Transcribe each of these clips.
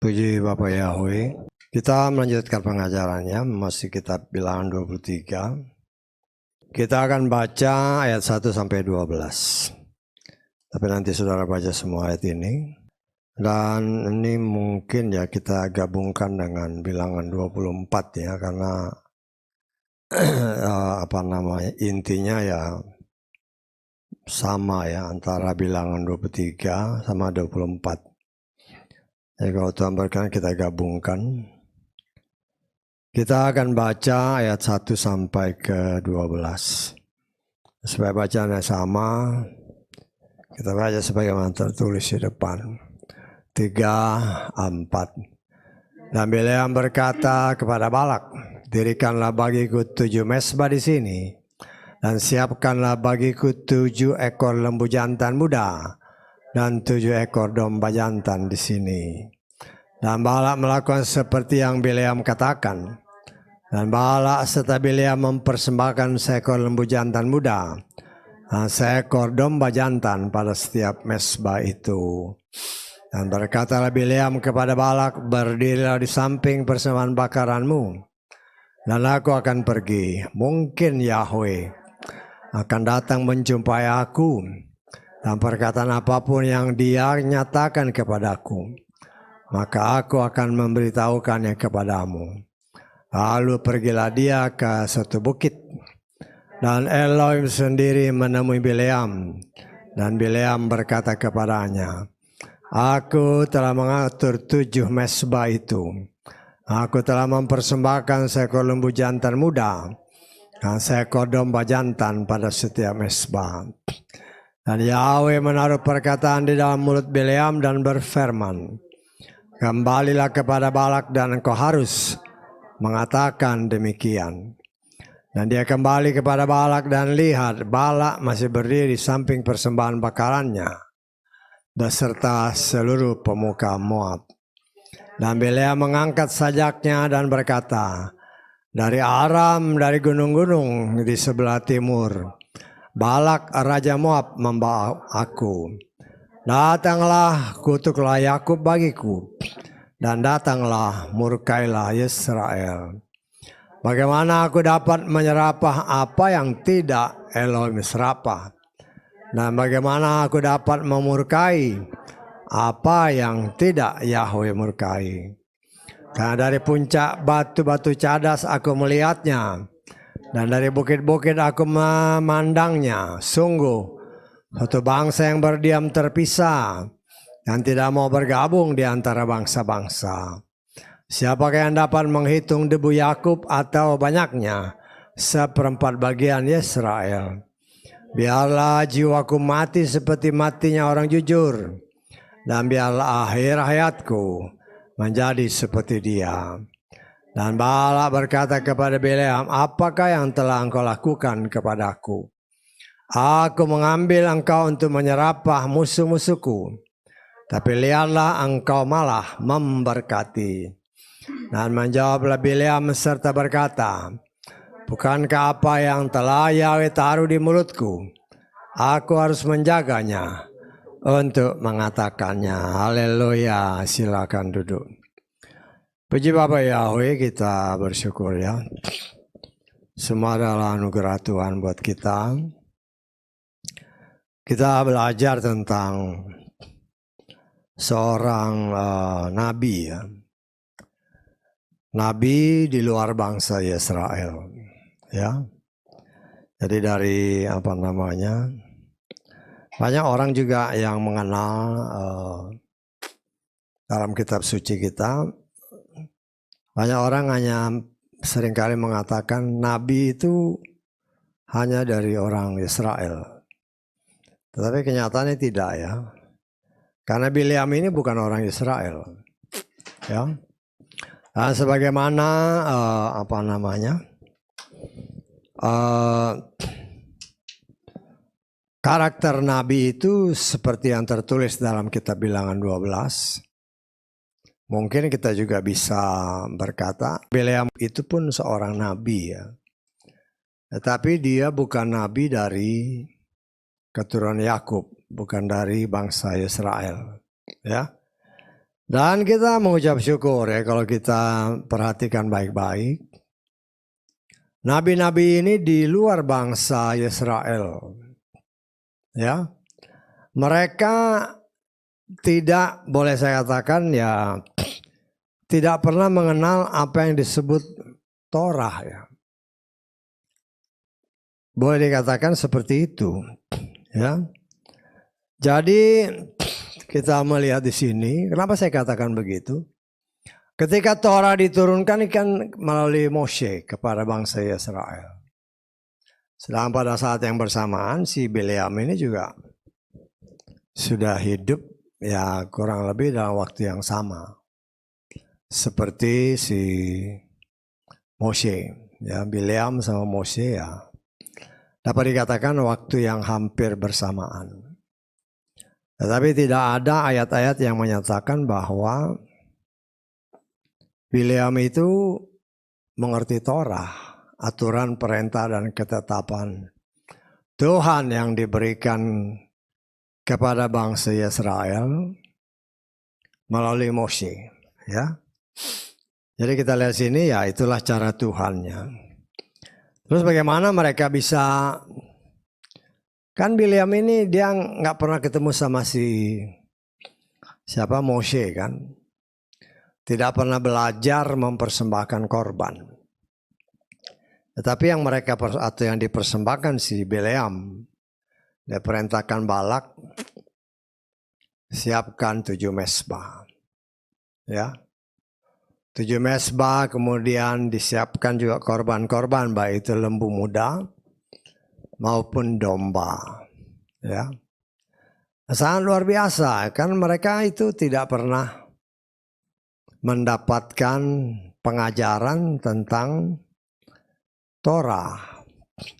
Puji Bapak Yahweh. Kita melanjutkan pengajarannya, masih kitab Bilangan 23. Kita akan baca ayat 1 sampai 12. Tapi nanti saudara baca semua ayat ini. Dan ini mungkin ya kita gabungkan dengan Bilangan 24 ya, karena intinya ya sama ya, antara Bilangan 23 sama 24. Jadi kalau Tuhan berkenan kita gabungkan. Kita akan baca ayat 1 sampai ke 12. Supaya bacaannya sama, kita baca sebagaimana tertulis di depan. 3, 4. Dan Bileam berkata kepada Balak, dirikanlah bagiku 7 mesbah di sini, dan siapkanlah bagiku 7 ekor lembu jantan muda, dan 7 ekor domba jantan di sini. Dan Balak melakukan seperti yang Bileam katakan. Dan Balak serta Bileam mempersembahkan seekor lembu jantan muda, seekor domba jantan pada setiap mesbah itu. Dan berkatalah Bileam kepada Balak, berdirilah di samping persembahan bakaranmu, dan aku akan pergi. Mungkin Yahweh akan datang menjumpai aku, dan perkataan apapun yang Dia nyatakan kepadaku, maka aku akan memberitahukannya kepadamu. Lalu pergilah dia ke suatu bukit, dan Elohim sendiri menemui Bileam, dan Bileam berkata kepadanya, aku telah mengatur 7 mesbah itu. Aku telah mempersembahkan seekor lembu jantan muda, dan seekor domba jantan pada setiap mesbah. Dan Yahweh menaruh perkataan di dalam mulut Bileam dan berfirman, kembalilah kepada Balak dan engkau harus mengatakan demikian. Dan dia kembali kepada Balak, dan lihat, Balak masih berdiri di samping persembahan bakarannya beserta seluruh pemuka Moab. Dan Bileam mengangkat sajaknya dan berkata, dari Aram, dari gunung-gunung di sebelah timur, Balak raja Moab membawa aku. Datanglah, kutuklah Yakub bagiku, dan datanglah, murkailah Israel. Bagaimana aku dapat menyerapah apa yang tidak Elohim serapah? Dan bagaimana aku dapat memurkai apa yang tidak Yahweh murkai? Karena dari puncak batu-batu cadas aku melihatnya, dan dari bukit-bukit aku memandangnya. Sungguh, satu bangsa yang berdiam terpisah, yang tidak mau bergabung di antara bangsa-bangsa. Siapakah yang dapat menghitung debu Yakub atau banyaknya 1/4 bagian Israel? Biarlah jiwaku mati seperti matinya orang jujur, dan biarlah akhir hayatku menjadi seperti dia. Dan Balak berkata kepada Bileam, apakah yang telah engkau lakukan kepadaku? Aku mengambil engkau untuk menyerapah musuh-musuhku, tapi lihatlah engkau malah memberkati. Dan menjawablah Bileam serta berkata, bukankah apa yang telah Yahweh taruh di mulutku, aku harus menjaganya untuk mengatakannya. Haleluya, silakan duduk. Puji Bapak Yahweh, kita bersyukur ya. Semua adalah anugerah Tuhan buat kita. Kita belajar tentang seorang nabi ya. Nabi di luar bangsa Israel, ya. Jadi dari banyak orang juga yang mengenal dalam kitab suci kita. Banyak orang hanya seringkali mengatakan nabi itu hanya dari orang Israel. Tetapi kenyataannya tidak ya. Karena Bileam ini bukan orang Israel, ya. Nah, sebagaimana karakter Nabi itu seperti yang tertulis dalam kitab Bilangan 12. Mungkin kita juga bisa berkata, Bileam itu pun seorang Nabi ya. Tetapi dia bukan Nabi dari keturunan Yakub. bukan dari bangsa Israel. Ya. Dan kita mengucap syukur ya kalau kita perhatikan baik-baik. Nabi-nabi ini di luar bangsa Israel. Ya. Mereka tidak, boleh saya katakan ya, tidak pernah mengenal apa yang disebut Torah ya. Boleh dikatakan seperti itu, ya. Jadi kita melihat di sini, kenapa saya katakan begitu? Ketika Torah diturunkan kan melalui Moshe kepada bangsa Israel. Sedang pada saat yang bersamaan si Bileam ini juga sudah hidup ya kurang lebih dalam waktu yang sama seperti si Moshe. Ya, Bileam sama Moshe ya dapat dikatakan waktu yang hampir bersamaan. Tetapi tidak ada ayat-ayat yang menyatakan bahwa Bileam itu mengerti Torah, aturan, perintah, dan ketetapan Tuhan yang diberikan kepada bangsa Israel melalui Moshe. Ya. Jadi kita lihat sini ya itulah cara Tuhannya. Terus bagaimana mereka bisa, kan Bileam ini dia nggak pernah ketemu sama siapa Moshe kan. Tidak pernah belajar mempersembahkan korban. Tetapi yang mereka atau yang dipersembahkan si Bileam, dia perintahkan Balak siapkan 7 mesbah. Ya. 7 mesbah, kemudian disiapkan juga korban-korban, baik itu lembu muda maupun domba. Ya. Sangat luar biasa, kan mereka itu tidak pernah mendapatkan pengajaran tentang Torah.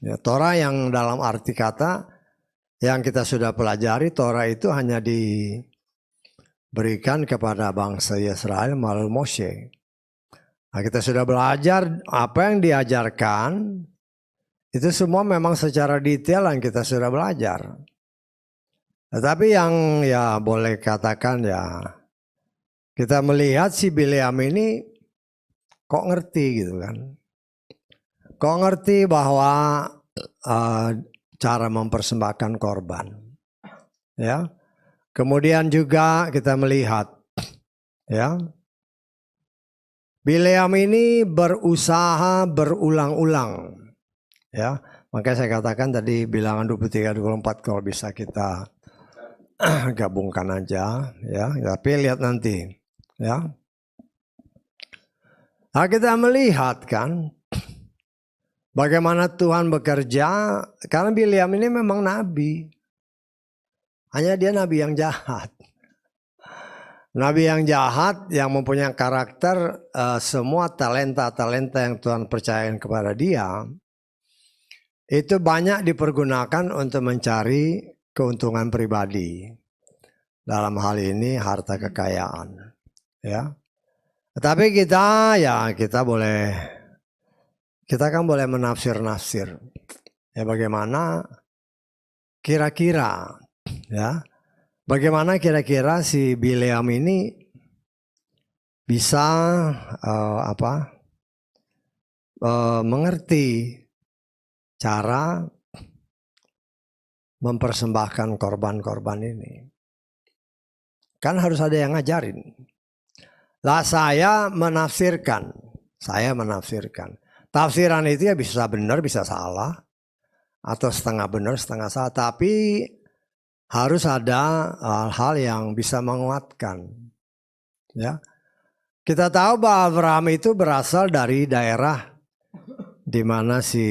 Ya, Torah yang dalam arti kata yang kita sudah pelajari, Torah itu hanya diberikan kepada bangsa Israel melalui Moshe. Nah, kita sudah belajar apa yang diajarkan, itu semua memang secara detail yang kita sudah belajar. Tetapi yang ya boleh katakan ya, kita melihat si Bileam ini kok ngerti gitu kan. Kok ngerti bahwa cara mempersembahkan korban. Ya. Kemudian juga kita melihat ya, Bileam ini berusaha berulang-ulang. Ya, makanya saya katakan tadi bilangan 23-24 kalau bisa kita gabungkan aja ya, tapi lihat nanti ya. Nah, kita melihat kan bagaimana Tuhan bekerja, karena Bileam ini memang nabi. Hanya dia nabi yang jahat. Nabi yang jahat yang mempunyai karakter semua talenta-talenta yang Tuhan percayakan kepada dia itu banyak dipergunakan untuk mencari keuntungan pribadi. Dalam hal ini harta kekayaan. Ya. Tetapi kita kan boleh menafsir-nafsir. Ya bagaimana kira-kira ya. Bagaimana kira-kira si Bileam ini bisa mengerti cara mempersembahkan korban-korban ini. Kan harus ada yang ngajarin. Lah saya menafsirkan. Tafsiran itu ya bisa benar, bisa salah. Atau setengah benar, setengah salah. Tapi harus ada hal-hal yang bisa menguatkan. Ya. Kita tahu bahwa Abraham itu berasal dari daerah di mana si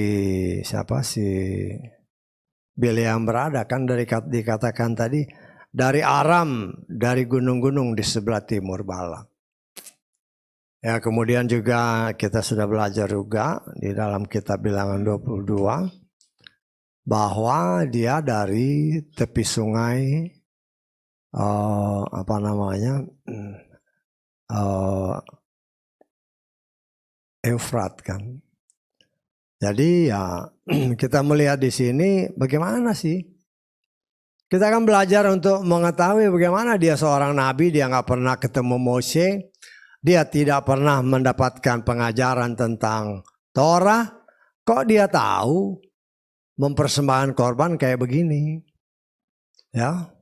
Bileam berada, kan dikatakan tadi dari Aram, dari gunung-gunung di sebelah timur Balak. Ya, kemudian juga kita sudah belajar juga di dalam kitab Bilangan 22 bahwa dia dari tepi sungai Efrat kan. Jadi ya kita melihat di sini bagaimana sih Kita akan belajar untuk mengetahui bagaimana dia seorang nabi, dia nggak pernah ketemu Mose, dia tidak pernah mendapatkan pengajaran tentang Torah, kok dia tahu mempersembahkan korban kayak begini, ya.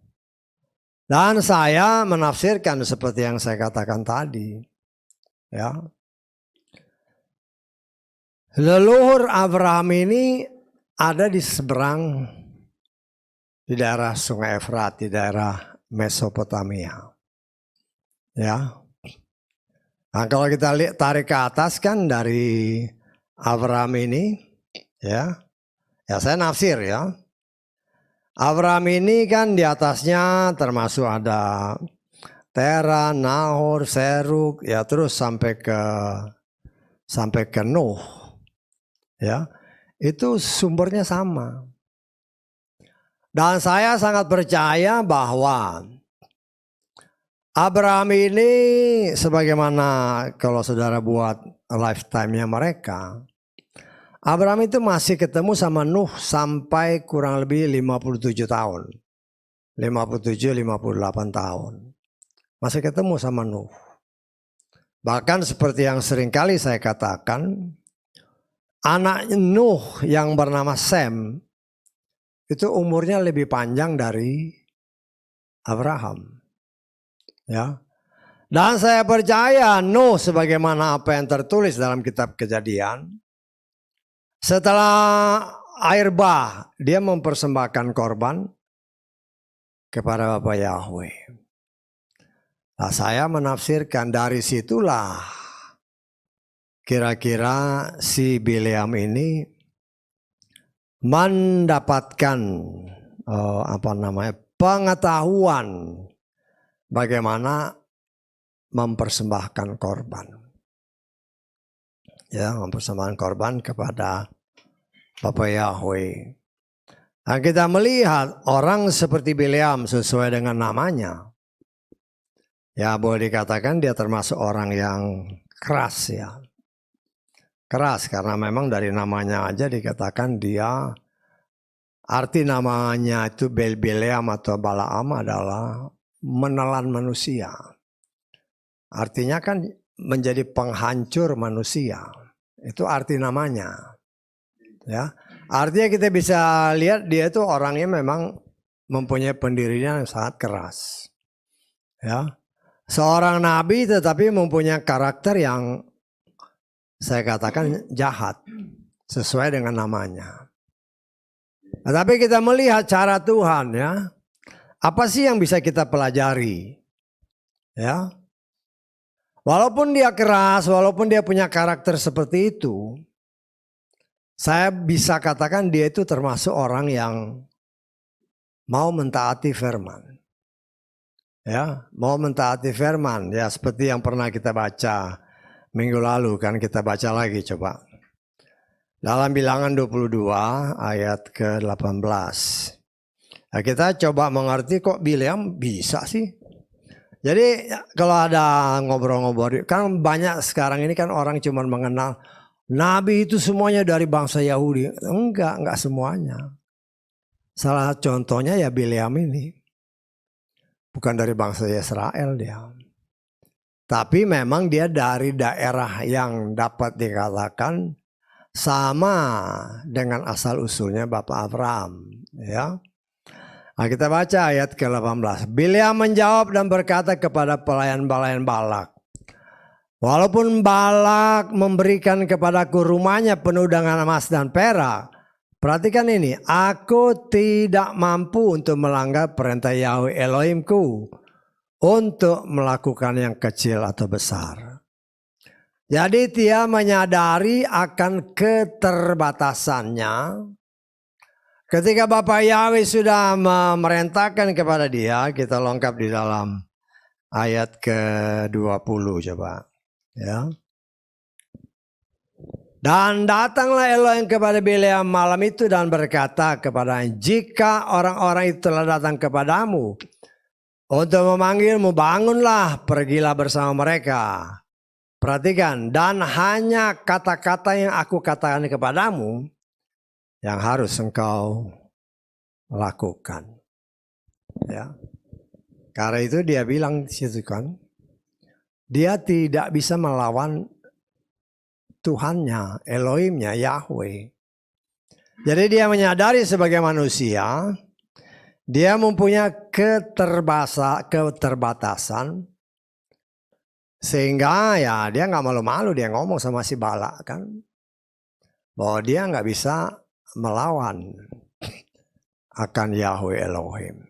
Dan saya menafsirkan seperti yang saya katakan tadi, ya. Leluhur Abraham ini ada di seberang, di daerah Sungai Efrat, di daerah Mesopotamia, ya. Nah, kalau kita lihat tarik ke atas kan dari Abraham ini, ya saya nafsir ya. Abraham ini kan di atasnya termasuk ada Tera, Nahor, Seruk, ya terus sampai ke Nuh, ya itu sumbernya sama. Dan saya sangat percaya bahwa Abraham ini sebagaimana kalau saudara buat lifetime-nya mereka, Abraham itu masih ketemu sama Nuh sampai kurang lebih 57 tahun. 57-58 tahun. Masih ketemu sama Nuh. Bahkan seperti yang seringkali saya katakan, anak Nuh yang bernama Sem itu umurnya lebih panjang dari Abraham. Ya. Dan saya percaya Nuh sebagaimana apa yang tertulis dalam kitab Kejadian, setelah air bah dia mempersembahkan korban kepada Bapa Yahweh. Nah, saya menafsirkan dari situlah kira-kira si Bileam ini mendapatkan pengetahuan bagaimana mempersembahkan korban. Ya, mempersembahkan korban kepada Bapa Yahweh. Nah, kita melihat orang seperti Bileam sesuai dengan namanya. Ya, boleh dikatakan dia termasuk orang yang keras ya. Keras karena memang dari namanya aja dikatakan dia, arti namanya itu Bileam atau Balaam adalah menelan manusia. Artinya kan menjadi penghancur manusia. Itu arti namanya. Ya. Artinya kita bisa lihat dia itu orangnya memang mempunyai pendirian yang sangat keras. Ya. Seorang nabi tetapi mempunyai karakter yang saya katakan jahat sesuai dengan namanya. Nah, tapi kita melihat cara Tuhan ya. Apa sih yang bisa kita pelajari? Ya. Walaupun dia keras, walaupun dia punya karakter seperti itu, saya bisa katakan dia itu termasuk orang yang mau mentaati firman. Ya, mau mentaati firman. Ya, seperti yang pernah kita baca minggu lalu kan kita baca lagi coba. Dalam Bilangan 22 ayat ke-18. Nah, kita coba mengerti kok Bileam bisa sih. Jadi kalau ada ngobrol-ngobrol, kan banyak sekarang ini kan orang cuma mengenal Nabi itu semuanya dari bangsa Yahudi. Enggak semuanya. Salah contohnya ya Bileam ini. Bukan dari bangsa Israel dia. Tapi memang dia dari daerah yang dapat dikatakan sama dengan asal usulnya Bapak Abraham. Ya. Nah, kita baca ayat ke-18. Bileam menjawab dan berkata kepada pelayan-pelayan Balak, walaupun Balak memberikan kepadaku rumahnya penuh dengan emas dan perak, perhatikan ini, aku tidak mampu untuk melanggar perintah Yahweh Elohimku untuk melakukan yang kecil atau besar. Jadi dia menyadari akan keterbatasannya. Ketika Bapak Yahweh sudah memerintahkan kepada dia, kita lengkap di dalam ayat ke-20 coba. Ya. Dan datanglah Elohim kepada Bileam malam itu dan berkata kepada, jika orang-orang itu telah datang kepadamu untuk memanggilmu, bangunlah, pergilah bersama mereka. Perhatikan, dan hanya kata-kata yang aku katakan kepadamu yang harus engkau lakukan. Ya. Karena itu dia bilang di situ kan, dia tidak bisa melawan Tuhannya, Elohimnya, Yahweh. Jadi dia menyadari sebagai manusia, dia mempunyai keterbatasan, sehingga ya dia nggak malu-malu dia ngomong sama si Balak kan, bahwa dia nggak bisa melawan akan Yahweh Elohim.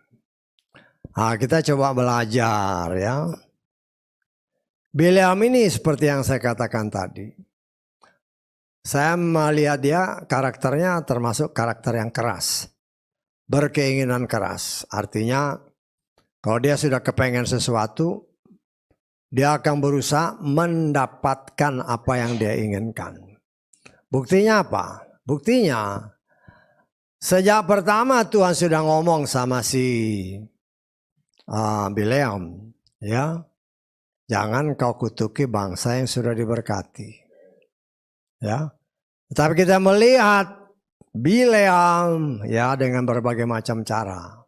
Nah, kita coba belajar ya. Bileam ini seperti yang saya katakan tadi. Saya melihat dia karakternya termasuk karakter yang keras. Berkeinginan keras. Artinya kalau dia sudah kepengen sesuatu, dia akan berusaha mendapatkan apa yang dia inginkan. Buktinya apa? Buktinya sejak pertama Tuhan sudah ngomong sama si Bileam, ya, jangan kau kutuki bangsa yang sudah diberkati. Ya, tapi kita melihat Bileam ya dengan berbagai macam cara.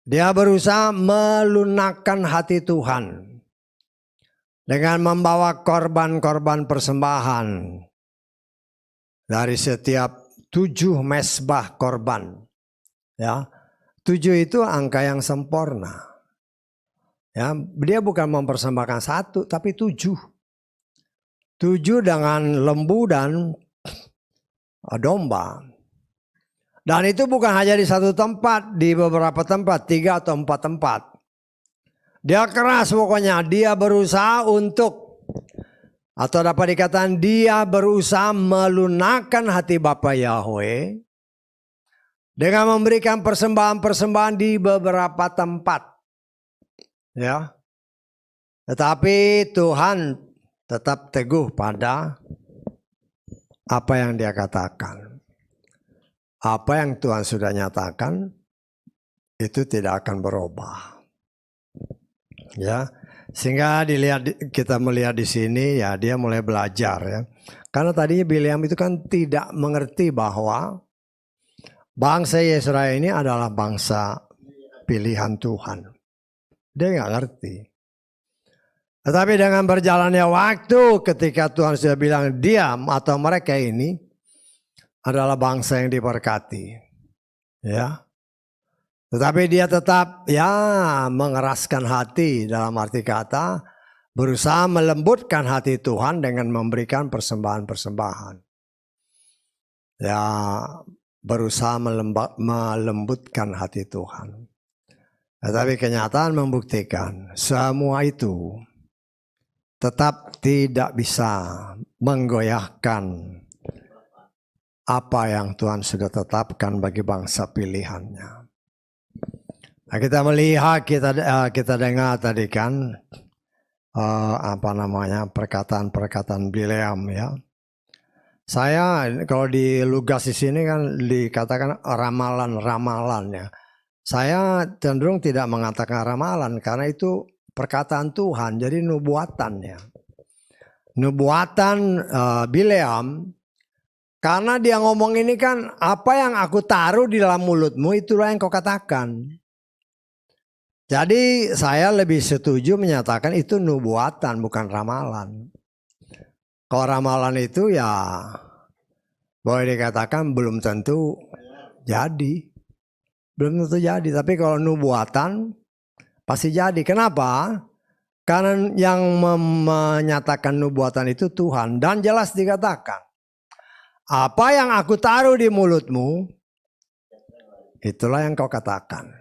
Dia berusaha melunakkan hati Tuhan dengan membawa korban-korban persembahan dari setiap 7 mesbah korban. Ya, 7 itu angka yang sempurna. Ya, dia bukan mempersembahkan 1 tapi 7. 7 dengan lembu dan domba. Dan itu bukan hanya di satu tempat, di beberapa tempat, 3 atau 4 tempat. Dia keras pokoknya, dia berusaha untuk, atau dapat dikatakan dia berusaha melunakkan hati Bapa Yahweh dengan memberikan persembahan-persembahan di beberapa tempat. Ya. Tetapi Tuhan tetap teguh pada apa yang dia katakan. Apa yang Tuhan sudah nyatakan itu tidak akan berubah. Ya, sehingga kita melihat di sini ya dia mulai belajar ya. Karena tadinya Bileam itu kan tidak mengerti bahwa bangsa Israel ini adalah bangsa pilihan Tuhan. Dia nggak ngerti. Tetapi dengan berjalannya waktu ketika Tuhan sudah bilang diam atau mereka ini adalah bangsa yang diberkati. Ya. Tetapi dia tetap ya mengeraskan hati dalam arti kata berusaha melembutkan hati Tuhan dengan memberikan persembahan-persembahan. Ya berusaha melembutkan hati Tuhan. Tetapi kenyataan membuktikan semua itu tetap tidak bisa menggoyahkan apa yang Tuhan sudah tetapkan bagi bangsa pilihannya. Nah, kita melihat, kita dengar tadi kan perkataan-perkataan Bileam ya. Saya kalau di Lugas di sini kan dikatakan ramalan-ramalan ya. Saya cenderung tidak mengatakan ramalan karena itu perkataan Tuhan, jadi nubuatan ya. Nubuatan Bileam, karena dia ngomong ini kan apa yang aku taruh di dalam mulutmu itulah yang kau katakan. Jadi saya lebih setuju menyatakan itu nubuatan bukan ramalan. Kalau ramalan itu ya boleh dikatakan belum tentu jadi. Belum tentu jadi, tapi kalau nubuatan pasti jadi. Kenapa? Karena yang menyatakan nubuatan itu Tuhan. Dan jelas dikatakan, apa yang aku taruh di mulutmu, itulah yang kau katakan.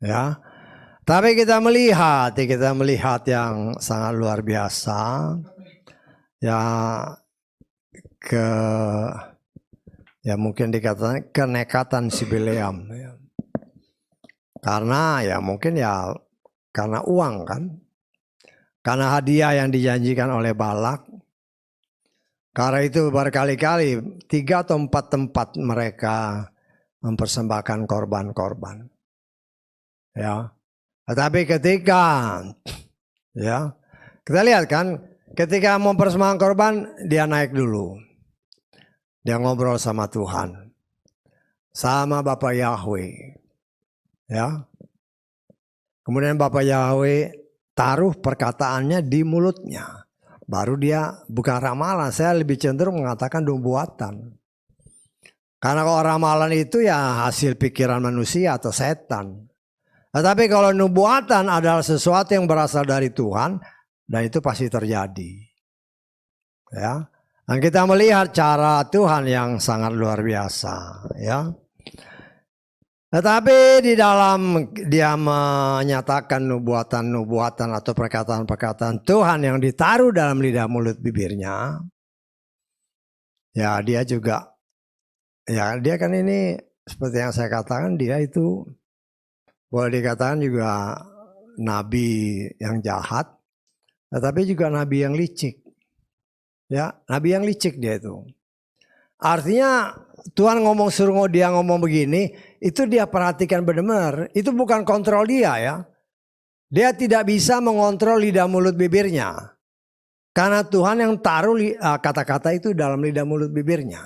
Ya. Tapi kita melihat yang sangat luar biasa. Ya, mungkin dikatakan kenekatan si Bileam. Ya. Karena ya mungkin ya karena uang kan. Karena hadiah yang dijanjikan oleh Balak. Karena itu berkali-kali 3 atau 4 tempat mereka mempersembahkan korban-korban. Ya. Tetapi ketika ya kita lihat kan ketika mempersembahkan korban dia naik dulu. Dia ngobrol sama Tuhan. Sama Bapa Yahweh. Ya. Kemudian Bapak Yahweh taruh perkataannya di mulutnya. Baru dia bukan ramalan, saya lebih cenderung mengatakan nubuatan. Karena kalau ramalan itu ya hasil pikiran manusia atau setan. Tetapi kalau nubuatan adalah sesuatu yang berasal dari Tuhan, dan itu pasti terjadi. Ya. Dan kita melihat cara Tuhan yang sangat luar biasa, ya. Tetapi di dalam dia menyatakan nubuatan-nubuatan atau perkataan-perkataan Tuhan yang ditaruh dalam lidah mulut bibirnya, ya dia juga, ya dia kan ini seperti yang saya katakan, dia itu boleh dikatakan juga nabi yang jahat, tetapi juga nabi yang licik. Ya, nabi yang licik dia itu. Artinya Tuhan suruh dia ngomong begini, itu dia perhatikan benar-benar. Itu bukan kontrol dia ya. Dia tidak bisa mengontrol lidah mulut bibirnya. Karena Tuhan yang taruh kata-kata itu dalam lidah mulut bibirnya.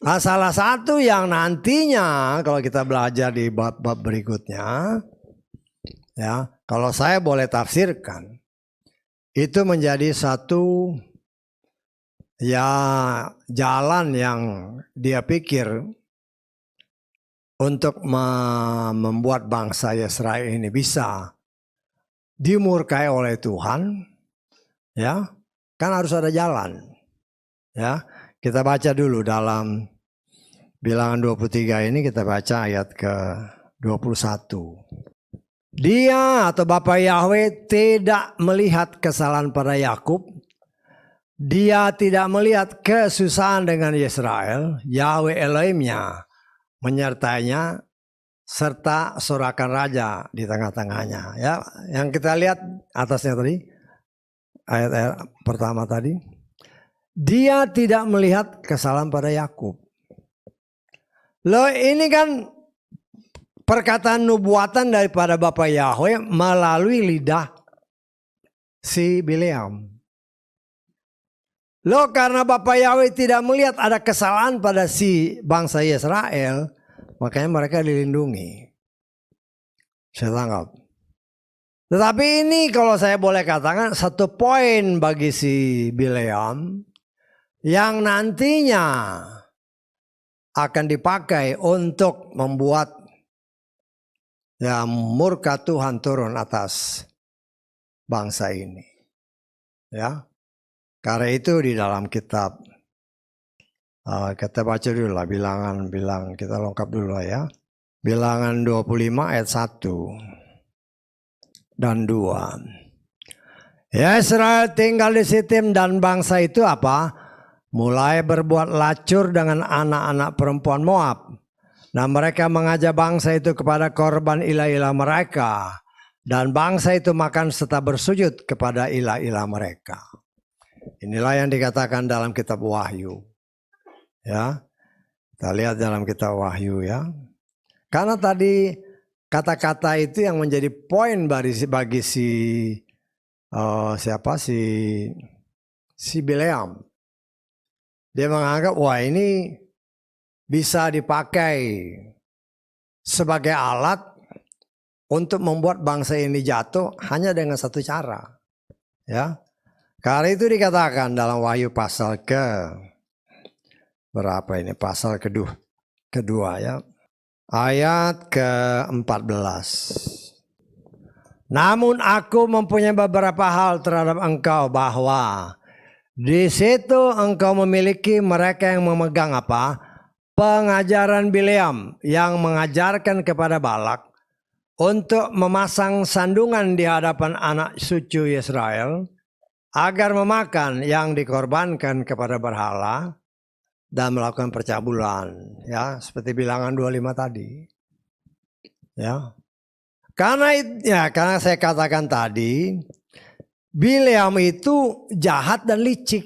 Nah, salah satu yang nantinya kalau kita belajar di bab-bab berikutnya, ya, kalau saya boleh tafsirkan, itu menjadi satu ya jalan yang dia pikir untuk membuat bangsa Israel ini bisa dimurkai oleh Tuhan, ya kan harus ada jalan. Ya, kita baca dulu dalam Bilangan 23 ini, kita baca ayat ke-21. Dia atau Bapa Yahweh tidak melihat kesalahan pada Yakub. Dia tidak melihat kesusahan dengan Israel. Yahweh Elohimnya menyertainya serta sorakan raja di tengah-tengahnya. Ya, yang kita lihat atasnya tadi, ayat pertama tadi. Dia tidak melihat kesalahan pada Yakub. Loh, ini kan perkataan nubuatan daripada Bapa Yahweh melalui lidah si Bileam. Loh, karena Bapa Yahweh tidak melihat ada kesalahan pada si bangsa Israel, makanya mereka dilindungi. Saya tangkap. Tetapi ini kalau saya boleh katakan satu poin bagi si Bileam yang nantinya akan dipakai untuk membuat ya murka Tuhan turun atas bangsa ini. Ya. Karena itu di dalam kitab kita baca dulu lah bilangan kita lengkap dulu lah ya. Bilangan 25 ayat 1 dan 2. Ya, Israel tinggal di Sitim dan bangsa itu apa? Mulai berbuat lacur dengan anak-anak perempuan Moab. Nah, mereka mengajak bangsa itu kepada korban ilah-ilah mereka. Dan bangsa itu makan serta bersujud kepada ilah-ilah mereka. Inilah yang dikatakan dalam kitab Wahyu. Ya, kita lihat dalam kitab Wahyu ya. Karena tadi kata-kata itu yang menjadi poin bagi si Bileam. Dia menganggap wah ini bisa dipakai sebagai alat untuk membuat bangsa ini jatuh hanya dengan satu cara. Ya. Karena itu dikatakan dalam Wahyu pasal pasal kedua ya. Ayat ke-14. Namun aku mempunyai beberapa hal terhadap engkau, bahwa di situ engkau memiliki mereka yang memegang apa? Pengajaran Bileam yang mengajarkan kepada Balak untuk memasang sandungan di hadapan anak suci Israel agar memakan yang dikorbankan kepada berhala dan melakukan percabulan, ya, seperti Bilangan 25 tadi. Ya. Karena saya katakan tadi, Bileam itu jahat dan licik.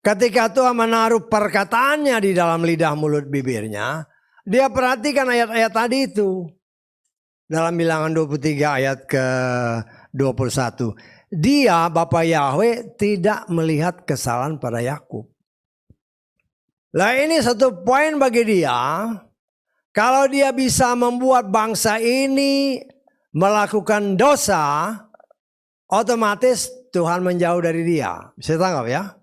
Ketika Tuhan menaruh perkataannya di dalam lidah mulut bibirnya, dia perhatikan ayat-ayat tadi itu. Dalam Bilangan 23 ayat ke-21. Dia, Bapa Yahweh, tidak melihat kesalahan pada Yakub. Lah ini satu poin bagi dia, Kalau dia bisa membuat bangsa ini melakukan dosa, otomatis Tuhan menjauh dari dia. Bisa tangkap ya?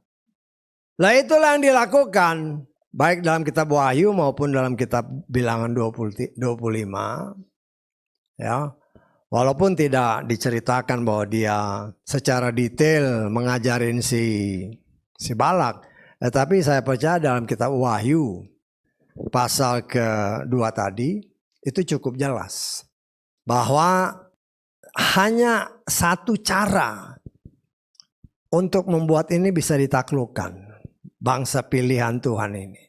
Nah itulah yang dilakukan. Baik dalam kitab Wahyu maupun dalam kitab Bilangan 25. Ya. Walaupun tidak diceritakan bahwa dia secara detail mengajarin si Balak. Tetapi saya percaya dalam kitab Wahyu pasal kedua tadi itu cukup jelas. Bahwa hanya satu cara untuk membuat ini bisa ditaklukkan. Bangsa pilihan Tuhan ini.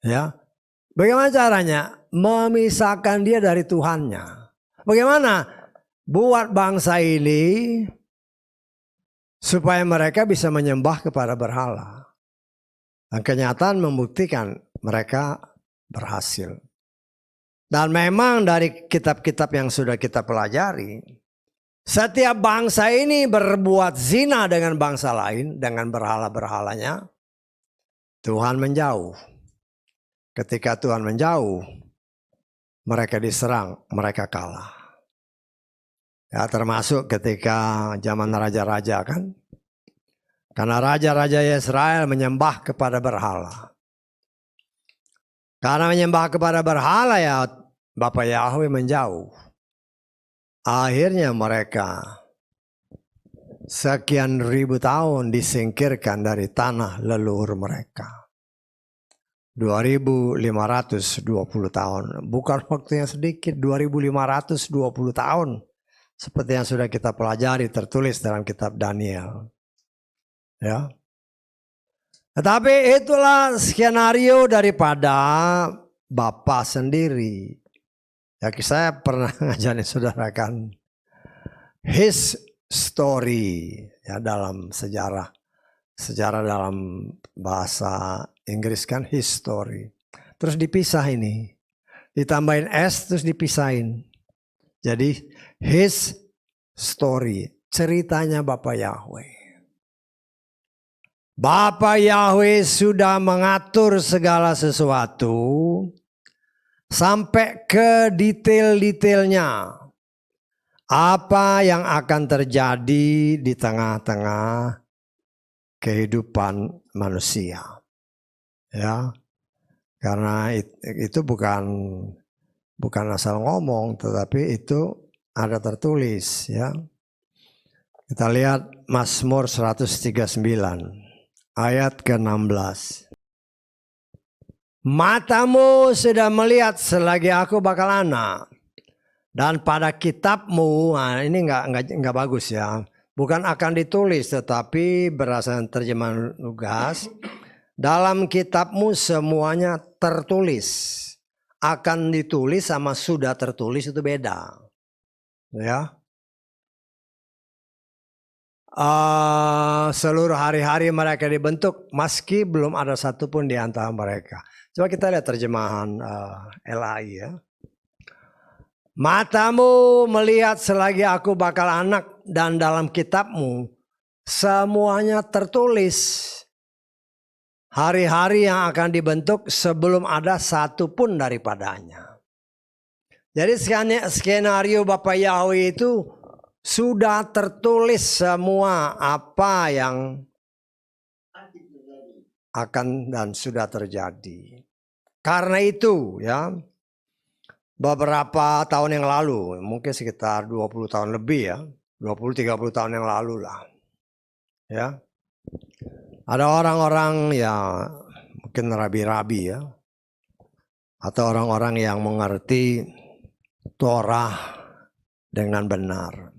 Ya. Bagaimana caranya? Memisahkan dia dari Tuhannya. Bagaimana? Buat bangsa ini supaya mereka bisa menyembah kepada berhala. Dan kenyataan membuktikan mereka berhasil. Dan memang dari kitab-kitab yang sudah kita pelajari, setiap bangsa ini berbuat zina dengan bangsa lain, dengan berhala-berhalanya, Tuhan menjauh. Ketika Tuhan menjauh, mereka diserang, mereka kalah. Ya, termasuk ketika zaman raja-raja kan. Karena raja-raja Israel menyembah kepada berhala. Karena menyembah kepada berhala ya Bapak Yahweh menjauh. Akhirnya mereka sekian ribu tahun disingkirkan dari tanah leluhur mereka. 2520 tahun. Bukan waktu yang sedikit, 2520 tahun. Seperti yang sudah kita pelajari tertulis dalam kitab Daniel. Ya. Tetapi itulah skenario daripada Bapak sendiri. Ya, saya pernah ngajarin saudara kan his story ya dalam sejarah. Sejarah dalam bahasa Inggris kan history. Terus dipisah ini. Ditambahin S terus dipisahin. Jadi his story. Ceritanya Bapak Yahweh. Bapak Yahweh sudah mengatur segala sesuatu sampai ke detail-detailnya. Apa yang akan terjadi di tengah-tengah kehidupan manusia. Ya. Karena itu bukan asal ngomong, tetapi itu ada tertulis ya. Kita lihat Mazmur 139. Ayat ke-16. Matamu sudah melihat selagi aku bakal anak. Dan pada kitabmu, nah ini enggak bagus ya. Bukan akan ditulis tetapi berdasarkan terjemahan Lugas. Dalam kitabmu semuanya tertulis. Akan ditulis sama sudah tertulis itu beda. Ya. Seluruh hari-hari mereka dibentuk meski belum ada satupun di antara mereka. Coba kita lihat terjemahan LAI ya. Matamu melihat selagi aku bakal anak dan dalam kitabmu semuanya tertulis. Hari-hari yang akan dibentuk sebelum ada satupun daripadanya. Jadi skenario Bapak Yahweh itu sudah tertulis semua apa yang akan dan sudah terjadi. Karena itu ya, beberapa tahun yang lalu, mungkin sekitar 20 tahun lebih ya, 20-30 tahun yang lalu lah. Ya. Ada orang-orang yang mungkin rabi-rabi ya, atau orang-orang yang mengerti Torah dengan benar.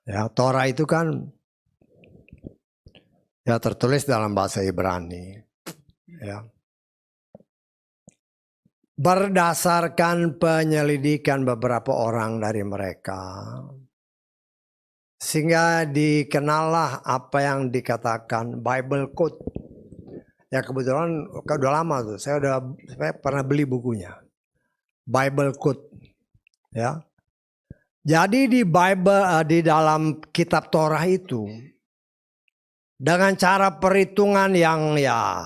Ya, Torah itu kan ya tertulis dalam bahasa Ibrani. Ya. Berdasarkan penyelidikan beberapa orang dari mereka, sehingga dikenallah apa yang dikatakan Bible Code. Ya kebetulan udah lama tuh, saya pernah beli bukunya. Bible Code. Ya. Jadi di Bible, di dalam kitab Torah itu, dengan cara perhitungan yang ya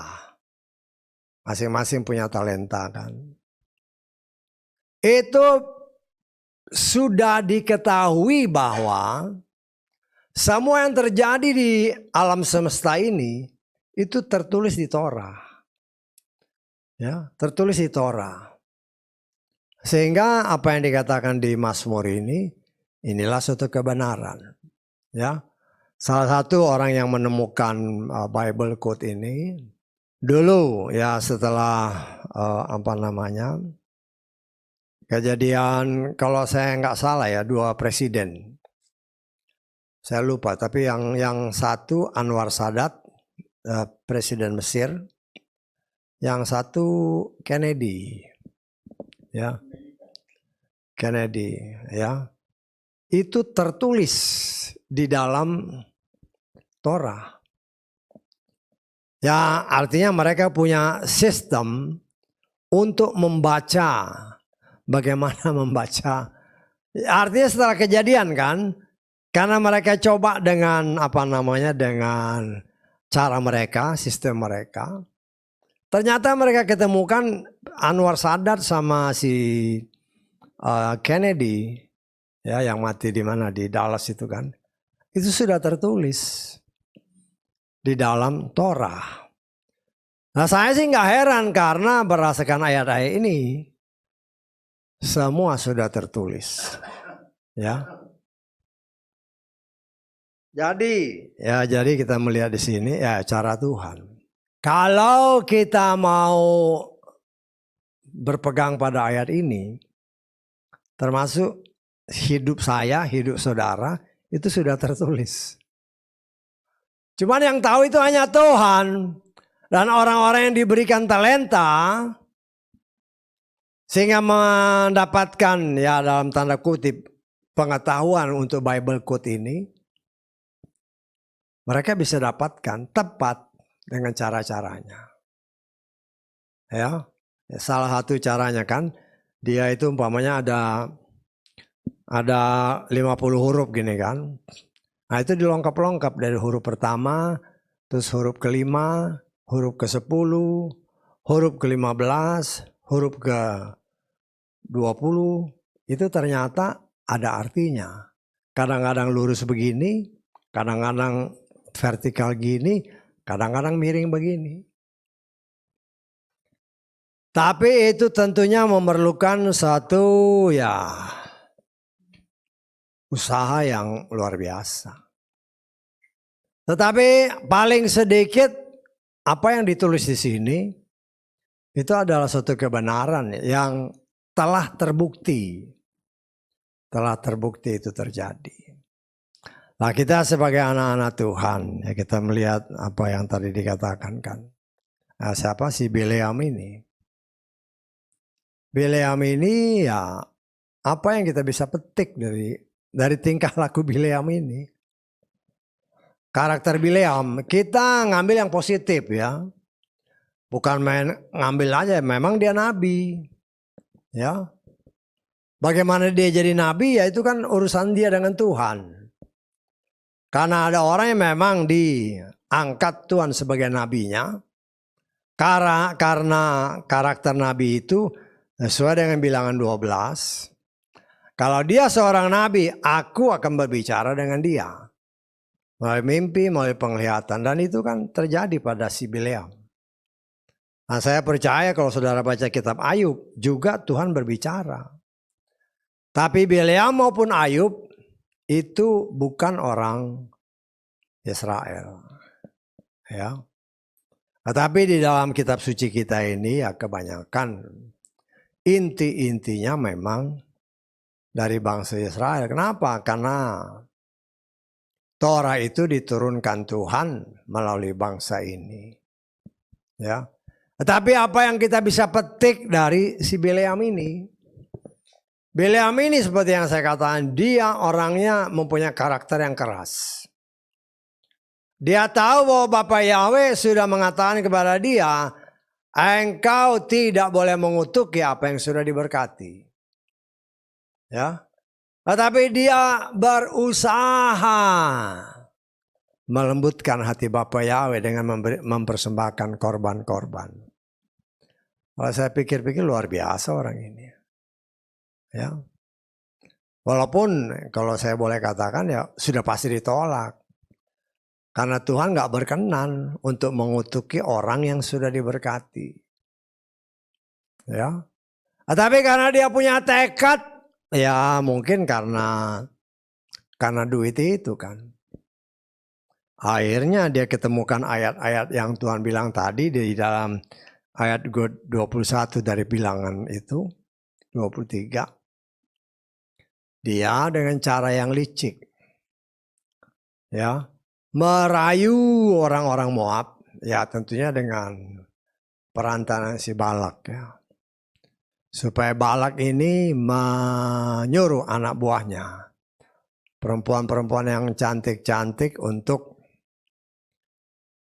masing-masing punya talenta kan. itu sudah diketahui bahwa semua yang terjadi di alam semesta ini itu tertulis di Torah. Ya, tertulis di Torah. Sehingga apa yang dikatakan di Mazmur ini, inilah suatu kebenaran. Ya, salah satu orang yang menemukan Bible quote ini dulu ya setelah kejadian, kalau saya nggak salah ya, 2 presiden. Saya lupa, tapi yang satu Anwar Sadat, presiden Mesir, yang satu Kennedy, ya, Kennedy, ya, itu tertulis di dalam Torah. Ya, artinya mereka punya sistem untuk membaca, bagaimana membaca. Artinya setelah kejadian kan, karena mereka coba dengan dengan cara mereka, sistem mereka. Ternyata mereka ketemukan Anwar Sadat sama si Kennedy, ya, yang mati di mana, di Dallas itu kan. Itu sudah tertulis di dalam Torah. Nah, saya sih nggak heran karena berdasarkan ayat-ayat ini semua sudah tertulis, ya. Jadi kita melihat di sini ya cara Tuhan. Kalau kita mau berpegang pada ayat ini, termasuk hidup saya, hidup saudara, itu sudah tertulis. Cuman yang tahu itu hanya Tuhan. Dan orang-orang yang diberikan talenta, sehingga mendapatkan ya dalam tanda kutip pengetahuan untuk Bible quote ini, mereka bisa dapatkan tepat dengan cara-caranya. Ya, salah satu caranya kan, dia itu umpamanya ada 50 huruf gini kan. Nah itu dilengkap-lengkap dari huruf pertama, terus huruf kelima, huruf ke-10, huruf ke-15, huruf ke-20, itu ternyata ada artinya. Kadang-kadang lurus begini, kadang-kadang vertikal gini, kadang-kadang miring begini. Tapi itu tentunya memerlukan satu ya usaha yang luar biasa. Tetapi paling sedikit apa yang ditulis di sini itu adalah suatu kebenaran yang telah terbukti. Telah terbukti itu terjadi. Nah, kita sebagai anak-anak Tuhan, ya kita melihat apa yang tadi dikatakan kan. Nah, siapa si Bileam ini? Bileam ini ya apa yang kita bisa petik dari tingkah laku Bileam ini? Karakter Bileam, kita ngambil yang positif ya. Bukan main ngambil aja, memang dia nabi. Ya. Bagaimana dia jadi nabi ya itu kan urusan dia dengan Tuhan. Karena ada orang yang memang diangkat Tuhan sebagai nabinya. Karena karakter nabi itu sesuai dengan bilangan 12. Kalau dia seorang nabi, aku akan berbicara dengan dia. Melalui mimpi, melalui penglihatan. Dan itu kan terjadi pada si Bileam. Nah, saya percaya kalau saudara baca kitab Ayub, juga Tuhan berbicara. Tapi Bileam maupun Ayub itu bukan orang Israel. Ya. Tetapi di dalam kitab suci kita ini ya kebanyakan inti-intinya memang dari bangsa Israel. Kenapa? Karena Torah itu diturunkan Tuhan melalui bangsa ini. Ya. Tetapi apa yang kita bisa petik dari si Bileam ini? Bileam ini seperti yang saya katakan, dia orangnya mempunyai karakter yang keras. Dia tahu bahwa Bapa Yahweh sudah mengatakan kepada dia, engkau tidak boleh mengutuki apa yang sudah diberkati. Ya. Tetapi dia berusaha melembutkan hati Bapa Yahweh dengan mempersembahkan korban-korban. Kalau saya pikir-pikir luar biasa orang ini. Ya. Walaupun kalau saya boleh katakan ya sudah pasti ditolak. Karena Tuhan gak berkenan untuk mengutuki orang yang sudah diberkati. Ya. Tapi karena dia punya tekad, ya mungkin karena duit itu kan. Akhirnya dia ketemukan ayat-ayat yang Tuhan bilang tadi di dalam ayat 21 dari bilangan itu, 23. Dia dengan cara yang licik, ya, merayu orang-orang Moab, ya tentunya dengan perantaraan si Balak, ya, supaya Balak ini menyuruh anak buahnya, perempuan-perempuan yang cantik-cantik untuk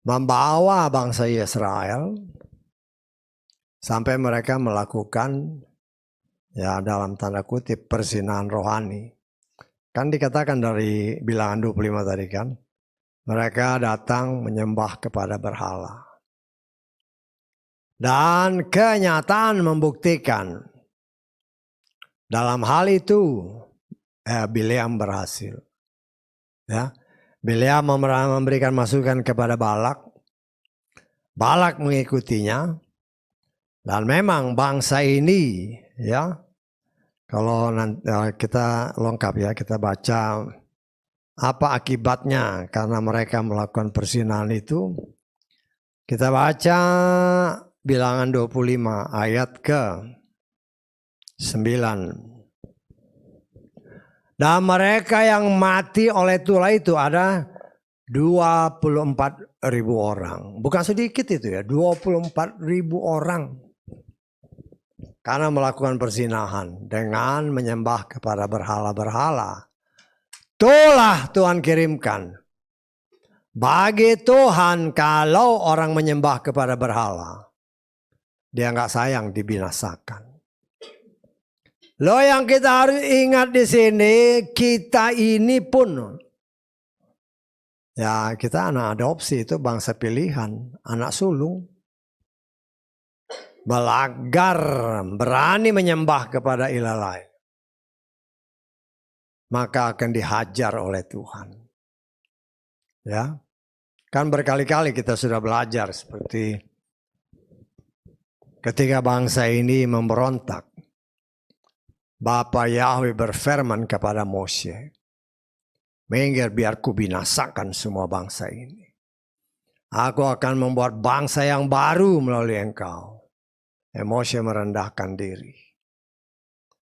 membawa bangsa Israel sampai mereka melakukan, ya dalam tanda kutip, perzinahan rohani. Kan dikatakan dari bilangan 25 tadi kan, mereka datang menyembah kepada berhala. Dan kenyataan membuktikan dalam hal itu Bileam berhasil. Ya, Bileam memberikan masukan kepada Balak. Balak mengikutinya. Dan memang bangsa ini, ya, kalau nanti kita lengkap ya, kita baca apa akibatnya karena mereka melakukan perzinahan itu. Kita baca bilangan 25 ayat ke 9. Dan mereka yang mati oleh tulah itu ada 24.000 orang. Bukan sedikit itu ya, 24.000 orang. Karena melakukan perzinahan dengan menyembah kepada berhala-berhala. Itulah Tuhan kirimkan. Bagi Tuhan kalau orang menyembah kepada berhala, dia nggak sayang dibinasakan. Loh yang kita harus ingat di sini, kita ini pun, ya kita anak adopsi itu bangsa pilihan, anak sulung. Belagar, berani menyembah kepada ilah lain, maka akan dihajar oleh Tuhan. Ya, kan berkali-kali kita sudah belajar seperti ketika bangsa ini memberontak, Bapa Yahweh berfirman kepada Mose, minggir biar ku binasakan semua bangsa ini. Aku akan membuat bangsa yang baru melalui engkau. Mose merendahkan diri.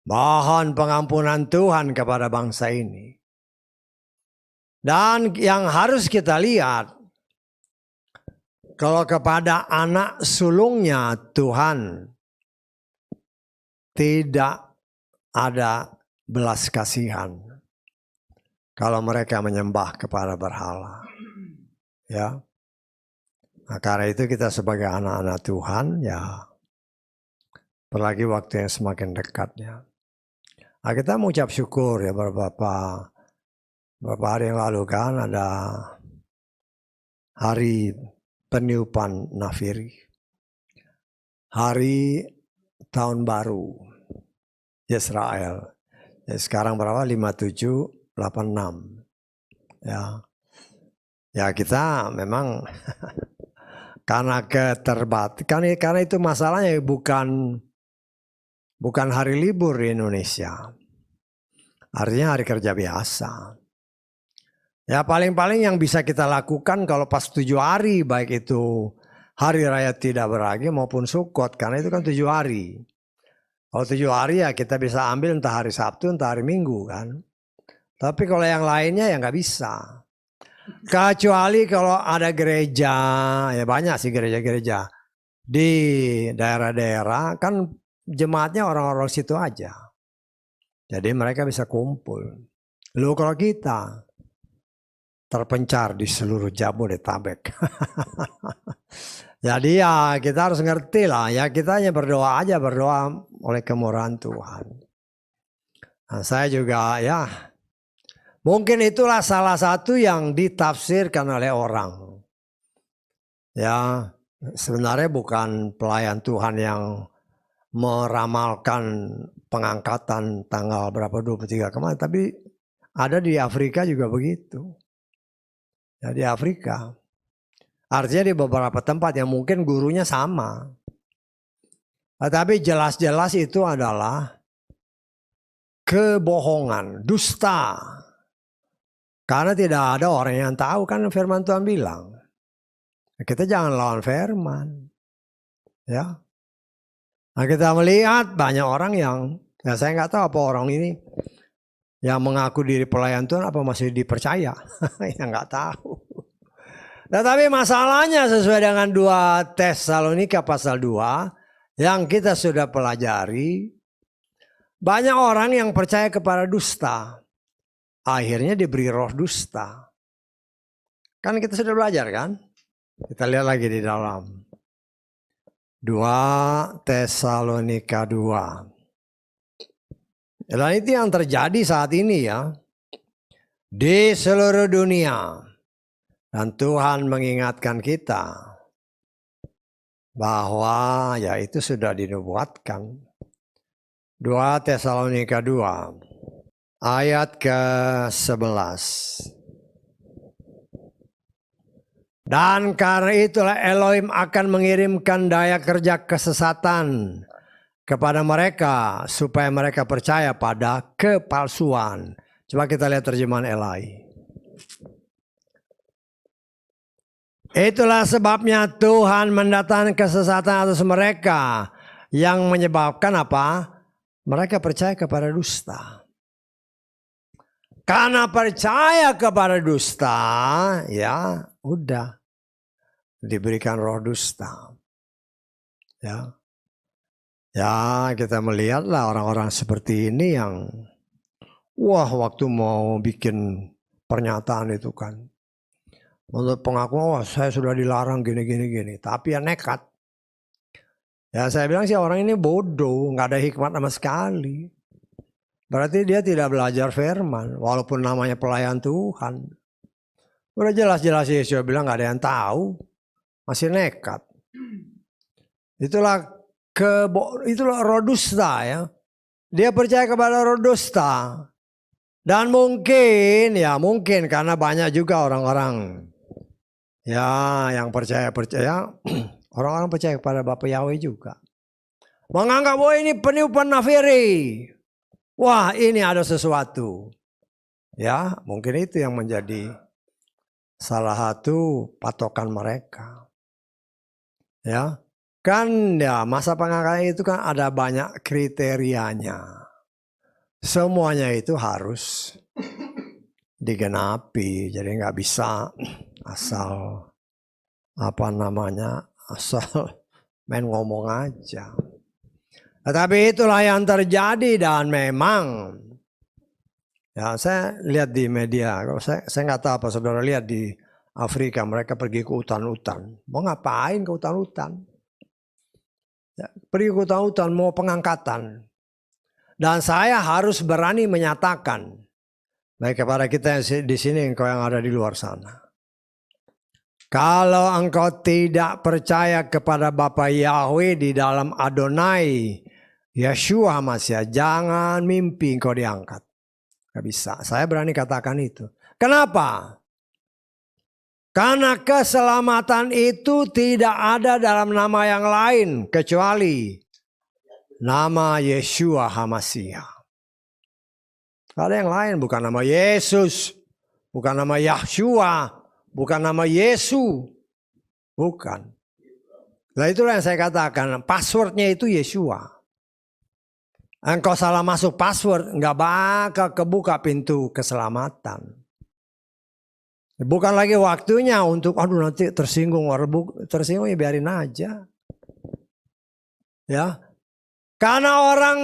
Mohon pengampunan Tuhan kepada bangsa ini. Dan yang harus kita lihat, kalau kepada anak sulungnya Tuhan tidak ada belas kasihan kalau mereka menyembah kepada berhala. Ya. Nah, karena itu kita sebagai anak-anak Tuhan, ya, apalagi waktu yang semakin dekatnya. Nah, kita mengucap syukur ya beberapa hari yang lalu kan ada hari peniupan Nafiri. Hari tahun baru Israel. Ya, sekarang berapa? 5786. Ya. Ya kita memang karena karena itu masalahnya bukan hari libur di Indonesia. Artinya hari kerja biasa. Ya paling-paling yang bisa kita lakukan kalau pas 7 hari, baik itu hari raya tidak beragi maupun Sukot, karena itu kan 7 hari. Kalau 7 hari ya kita bisa ambil entah hari Sabtu entah hari Minggu kan. Tapi kalau yang lainnya ya nggak bisa. Kecuali kalau ada gereja, ya banyak sih gereja-gereja di daerah-daerah kan jemaatnya orang-orang situ aja. Jadi mereka bisa kumpul. Lalu kalau kita terpencar di seluruh Jabodetabek. Jadi ya kita harus ngerti lah ya, kita hanya berdoa aja, berdoa oleh kemurahan Tuhan. Nah, saya juga ya mungkin itulah salah satu yang ditafsirkan oleh orang. Ya sebenarnya bukan pelayan Tuhan yang meramalkan pengangkatan tanggal berapa 23 kemarin, tapi ada di Afrika juga begitu. Ya, di Afrika. Artinya di beberapa tempat yang mungkin gurunya sama. Tapi jelas-jelas itu adalah kebohongan, dusta. Karena tidak ada orang yang tahu, kan firman Tuhan bilang. Kita jangan lawan firman. Ya. Nah, kita melihat banyak orang yang, ya saya nggak tahu apa orang ini yang mengaku diri pelayan Tuhan apa masih dipercaya. Ya nggak tahu. Tetapi masalahnya sesuai dengan 2 Tesalonika pasal 2 yang kita sudah pelajari, banyak orang yang percaya kepada dusta. Akhirnya diberi roh dusta. Kan kita sudah belajar kan? Kita lihat lagi di dalam 2 Tesalonika 2. Dan itu yang terjadi saat ini ya. Di seluruh dunia. Dan Tuhan mengingatkan kita bahwa ya itu sudah dinubuatkan. 2 Tesalonika 2 ayat ke-11. Dan karena itulah Elohim akan mengirimkan daya kerja kesesatan kepada mereka supaya mereka percaya pada kepalsuan. Coba kita lihat terjemahan Elai. Itulah sebabnya Tuhan mendatangkan kesesatan atas mereka yang menyebabkan apa? Mereka percaya kepada dusta. Karena percaya kepada dusta, ya udah diberikan roh dusta. Ya, ya kita melihatlah orang-orang seperti ini yang, wah waktu mau bikin pernyataan itu kan. Menurut pengakuan, wah saya sudah dilarang gini. Tapi ya nekat. Ya saya bilang sih orang ini bodoh, nggak ada hikmat sama sekali. Berarti dia tidak belajar firman, walaupun namanya pelayan Tuhan. Udah jelas-jelas Yesus bilang nggak ada yang tahu, masih nekat. Itulah roh dusta ya. Dia percaya kepada roh dusta. Dan mungkin karena banyak juga orang-orang ya yang percaya orang-orang percaya kepada Bapa Yahweh juga. Menganggap bahwa ini peniupan nafiri. Wah ini ada sesuatu. Ya mungkin itu yang menjadi salah satu patokan mereka. Ya kan ya masa pengangkatan itu kan ada banyak kriterianya. Semuanya itu harus digenapi. Jadi nggak bisa asal asal main ngomong aja. Tetapi itulah yang terjadi dan memang ya saya lihat di media, saya nggak tahu apa saudara lihat di Afrika mereka pergi ke hutan-hutan. Mau ngapain ke hutan-hutan? Ya, pergi ke hutan-hutan mau pengangkatan. Dan saya harus berani menyatakan baik kepada kita yang di sini engkau yang ada di luar sana. Kalau engkau tidak percaya kepada Bapa Yahweh di dalam Adonai Yeshua Masya, jangan mimpi engkau diangkat. Gak bisa. Saya berani katakan itu. Kenapa? Karena keselamatan itu tidak ada dalam nama yang lain kecuali nama Yeshua HaMashiach. Ada yang lain, bukan nama Yesus, bukan nama Yahshua, bukan nama Yesus, bukan. Nah itulah yang saya katakan, passwordnya itu Yeshua. Engkau salah masuk password, nggak bakal kebuka pintu keselamatan. Bukan lagi waktunya untuk, aduh nanti tersinggung, tersinggung ya biarin aja. Ya, karena orang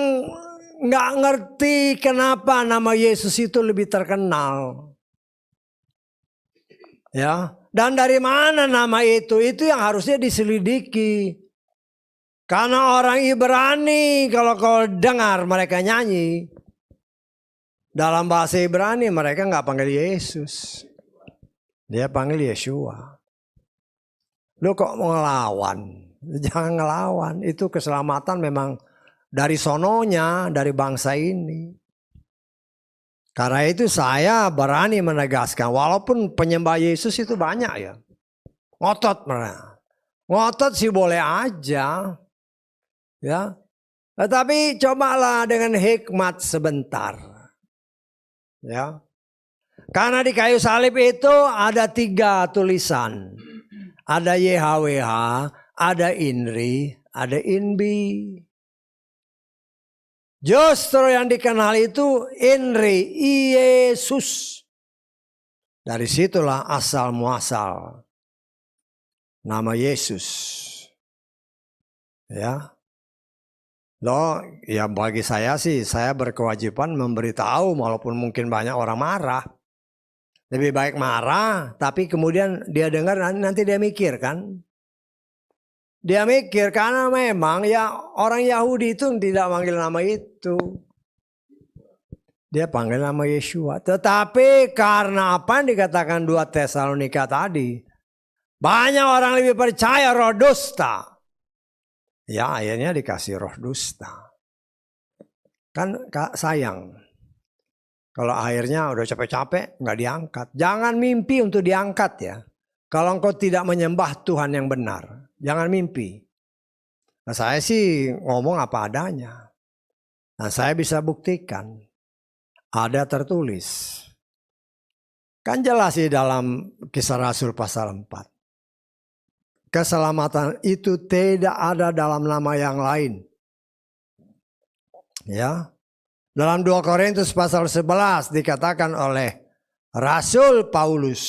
nggak ngerti kenapa nama Yesus itu lebih terkenal. Ya, dan dari mana nama itu yang harusnya diselidiki. Karena orang Ibrani kalau kau dengar mereka nyanyi dalam bahasa Ibrani mereka nggak panggil Yesus, dia panggil Yeshua. Lu kok mau ngelawan? Jangan ngelawan. Itu keselamatan memang dari sononya, dari bangsa ini. Karena itu saya berani menegaskan, walaupun penyembah Yesus itu banyak ya. Ngotot mereka. Ngotot sih boleh aja. Ya. Tetapi cobalah dengan hikmat sebentar. Ya. Karena di kayu salib itu ada 3 tulisan. Ada YHWH, ada INRI, ada INBI. Justru yang dikenal itu INRI, Yesus. Dari situlah asal muasal nama Yesus. Ya. Loh, ya bagi saya sih, saya berkewajiban memberitahu walaupun mungkin banyak orang marah. Lebih baik marah, tapi kemudian dia dengar nanti dia mikir kan. Dia mikir karena memang ya orang Yahudi itu tidak manggil nama itu. Dia panggil nama Yeshua. Tetapi karena apa yang dikatakan 2 Tesalonika tadi. Banyak orang lebih percaya roh dusta. Ya akhirnya dikasih roh dusta. Kan sayang. Kalau akhirnya udah capek-capek nggak diangkat. Jangan mimpi untuk diangkat ya. Kalau engkau tidak menyembah Tuhan yang benar. Jangan mimpi. Nah, saya sih ngomong apa adanya. Nah, saya bisa buktikan. Ada tertulis. Kan jelas di dalam Kisah Rasul pasal 4. Keselamatan itu tidak ada dalam nama yang lain. Ya. Dalam 2 Korintus pasal 11 dikatakan oleh Rasul Paulus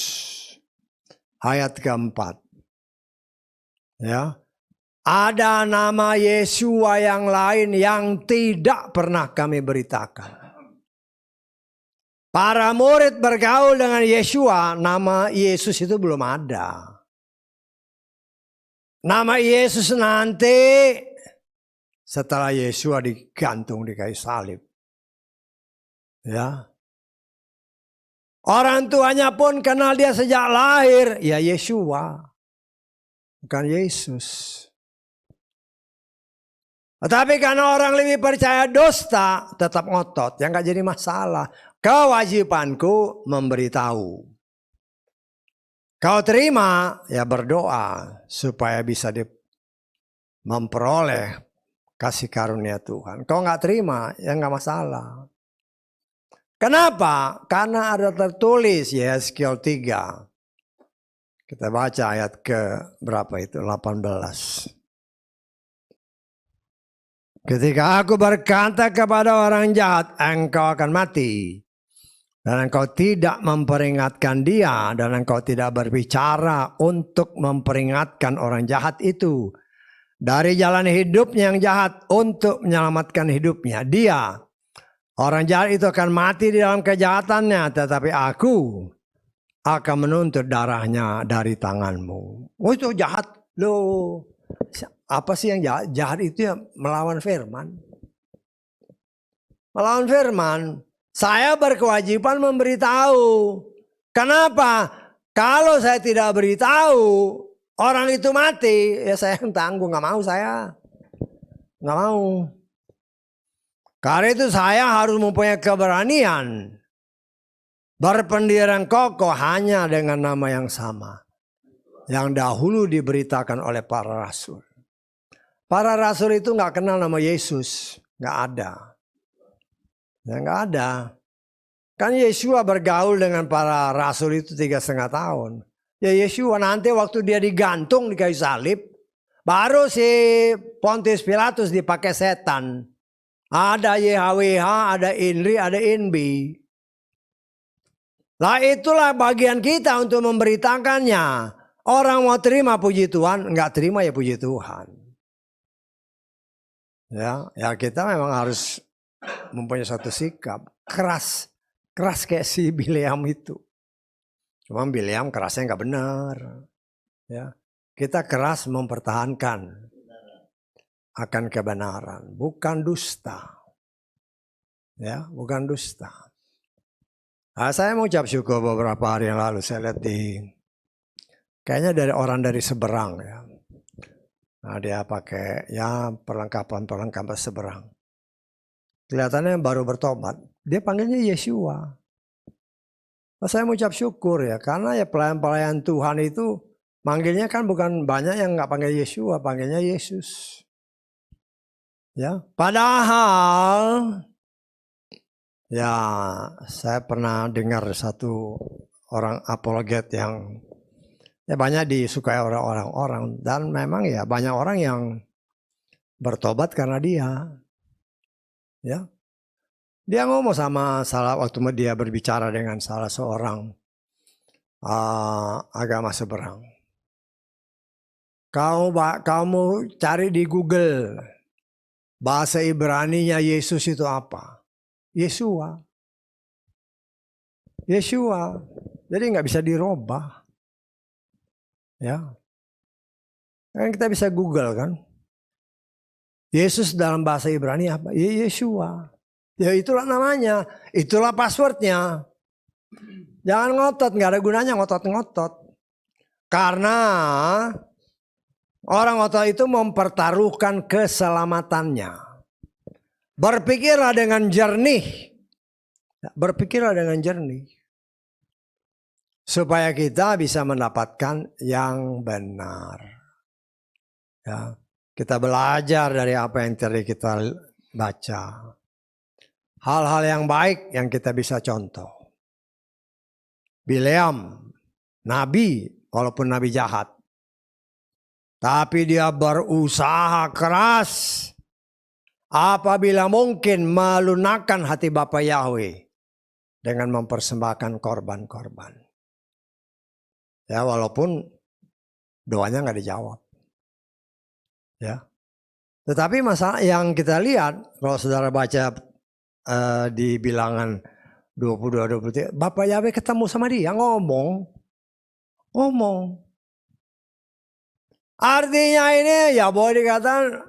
ayat keempat. Ya. Ada nama Yeshua yang lain yang tidak pernah kami beritakan. Para murid bergaul dengan Yeshua, nama Yesus itu belum ada. Nama Yesus nanti setelah Yeshua digantung di kayu salib. Ya. Orang tuanya pun kenal dia sejak lahir, ya Yeshua. Bukan Yesus. Tetapi karena orang lebih percaya dusta, tetap ngotot, yang gak jadi masalah. Kewajibanku memberitahu. Kau terima, ya berdoa supaya bisa memperoleh kasih karunia Tuhan. Kau gak terima, ya gak masalah. Kenapa? Karena ada tertulis Yeskiel 3. Kita baca ayat ke berapa itu? 18. Ketika aku berkata kepada orang jahat, engkau akan mati. Dan engkau tidak memperingatkan dia. Dan engkau tidak berbicara untuk memperingatkan orang jahat itu. Dari jalan hidupnya yang jahat untuk menyelamatkan hidupnya. Dia, orang jahat itu akan mati di dalam kejahatannya. Tetapi aku akan menuntut darahnya dari tanganmu. Oh itu jahat loh. Apa sih yang jahat? Jahat itu ya melawan firman. Melawan firman. Saya berkewajiban memberitahu. Kenapa? Kalau saya tidak beritahu, orang itu mati, ya saya yang tanggung. Gak mau saya. Gak mau. Karena itu saya harus mempunyai keberanian. Berpendirian kokoh hanya dengan nama yang sama. Yang dahulu diberitakan oleh para rasul. Para rasul itu gak kenal nama Yesus. Gak ada. Ya gak ada. Kan Yeshua bergaul dengan para rasul itu 3,5 tahun. Ya Yeshua nanti waktu dia digantung di kayu salib. Baru si Pontius Pilatus dipakai setan. Ada YHWH, ada INRI, ada INBI. Lah itulah bagian kita untuk memberitakannya. Orang mau terima puji Tuhan, enggak terima ya puji Tuhan. Ya kita memang harus mempunyai satu sikap keras kayak si Bileam itu. Cuma Bileam kerasnya enggak benar. Ya, kita keras mempertahankan akan kebenaran, bukan dusta. Ya, bukan dusta. Nah, saya mau ucap syukur beberapa hari yang lalu saya lihat kayaknya dari orang dari seberang ya. Nah, dia pakai ya perlengkapan seberang. Kelihatannya baru bertobat. Dia panggilnya Yeshua. Nah, saya mengucap syukur ya, karena ya pelayan-pelayan Tuhan itu manggilnya kan bukan banyak yang nggak panggil Yeshua, panggilnya Yesus. Ya, padahal ya saya pernah dengar satu orang apologet yang ya banyak disukai orang-orang dan memang ya banyak orang yang bertobat karena dia. Ya, dia ngomong sama waktu dia berbicara dengan salah seorang agama seberang. Kamu cari di Google bahasa Ibraninya Yesus itu apa? Yeshua. Yeshua. Jadi nggak bisa dirubah. Ya, kan kita bisa Google kan. Yesus dalam bahasa Ibrani apa? Yeshua. Ya itulah namanya, itulah passwordnya. Jangan ngotot, nggak ada gunanya ngotot-ngotot. Karena orang ngotot itu mempertaruhkan keselamatannya. Berpikirlah dengan jernih. Berpikirlah dengan jernih. Supaya kita bisa mendapatkan yang benar. Ya, kita belajar dari apa yang tadi kita baca. Hal-hal yang baik yang kita bisa contoh. Bileam, nabi, walaupun nabi jahat. Tapi dia berusaha keras apabila mungkin melunakkan hati Bapa Yahweh dengan mempersembahkan korban-korban. Ya, walaupun doanya nggak dijawab. Ya. Tetapi masalah yang kita lihat, kalau saudara baca di bilangan 22-23, Bapak Yahweh ketemu sama dia, ngomong. Artinya ini ya boleh dikatakan